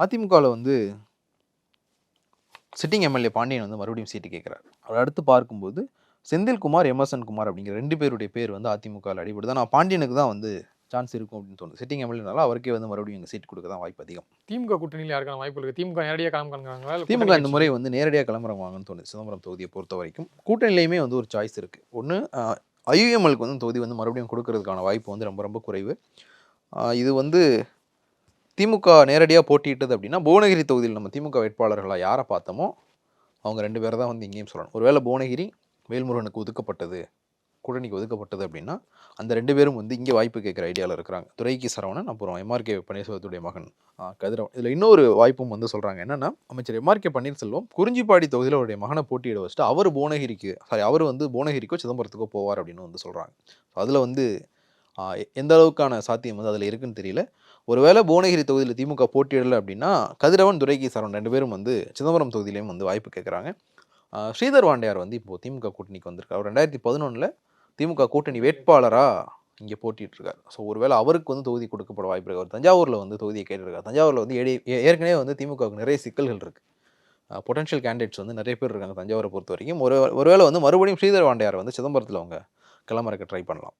அதிமுகவில் வந்து sitting MLA Pandian வந்து மறுபடியும் சீட்டு கேட்குறாரு. அவர் அடுத்து பார்க்கும்போது செந்தில்குமார், எம்எஸ்என் குமார் அப்படிங்கிற 2 பேருடைய பேர் வந்து அதிமுகவில் அடிபடுது. நான் பாண்டியனுக்கு தான் வந்து சான்ஸ் இருக்கும் அப்படின்னு தோணுது. சிட்டிங் எம்எல்ஏனால அவருக்கே வந்து மறுபடியும் எங்கள் சீட் கொடுக்க தான் வாய்ப்பு அதிகம். திமுக கூட்டணியில் யாருக்கான வாய்ப்பு இருக்குது? திமுக நேரடியாக கிளம்புறாங்களா? திமுக இந்த முறை வந்து நேரடியாக கிளம்புறவாங்கன்னு தோணுது. சிதம்பரம் தொகுதியை பொறுத்த வரைக்கும் கூட்டணியிலையுமே வந்து ஒரு சாய்ஸ் இருக்குது. ஒன்று ஐயுஎம்எலுக்கு வந்து தொகுதி வந்து மறுபடியும் கொடுக்கறதுக்கான வாய்ப்பு வந்து ரொம்ப ரொம்ப குறைவு. இது வந்து திமுக நேரடியாக போட்டியிட்டது அப்படின்னா புவனகிரி தொகுதியில் நம்ம திமுக வேட்பாளர்களாக யாரை பார்த்தோமோ அவங்க 2 பேரை தான் வந்து இங்கேயும் சொல்லணும். ஒருவேளை புவனகிரி வேல்முருகனுக்கு ஒதுக்கப்பட்டது, கூட்டணிக்கு ஒதுக்கப்பட்டது அப்படின்னா அந்த 2 பேரும் வந்து இங்கே வாய்ப்பு கேட்குற ஐடியாவில் இருக்கிறாங்க. துரைக்கி சரவணன், அப்புறம் எம்ஆர்கே பன்னீர்செல்வத்துடைய மகன் கதிரவன். இதில் இன்னொரு வாய்ப்பும் வந்து சொல்கிறாங்க. என்னென்னா, அமைச்சர் எம்ஆர்கே பன்னீர்செல்வம் குறிஞ்சிப்பாடி தொகுதியில் அவருடைய மகனை போட்டியிட வச்சுட்டு அவர் வந்து புவனகிரிக்கோ சிதம்பரத்துக்கோ போவார் அப்படின்னு வந்து சொல்கிறாங்க. அதில் வந்து எந்த அளவுக்கான சாத்தியம் வந்து அதில் இருக்குன்னு தெரியல. ஒருவேளை புவனகிரி தொகுதியில் திமுக போட்டியிடலை அப்படின்னா கதிரவன், துரைக்கி சரவணன் 2 பேரும் வந்து சிதம்பரம் தொகுதியிலையும் வந்து வாய்ப்பு கேட்குறாங்க. ஸ்ரீதர் வாண்டையார் வந்து இப்போது திமுக கூட்டணிக்கு வந்திருக்கார். அவர் 2011 திமுக கூட்டணி வேட்பாளராக இங்கே போட்டிட்டுருக்கார். ஸோ ஒருவேளை அவருக்கு வந்து தொகுதி கொடுக்கப்பட வாய்ப்பு இருக்குது. அவர் தஞ்சாவூரில் வந்து தொகுதியை கேட்டிருக்கார். தஞ்சாவூரில் வந்து ஏற்கனவே வந்து திமுகவுக்கு நிறைய சிக்கல்கள் இருக்குது. பொட்டன்ஷியல் கேண்டிடேட்ஸ் வந்து நிறைய பேர் இருக்காங்க தஞ்சாவூரை பொறுத்த வரைக்கும். ஒருவேளை வந்து மறுபடியும் ஸ்ரீதர் வாண்டையார் வந்து சிதம்பரத்தில் அவங்க கிளம்புறக்கு ட்ரை பண்ணலாம்.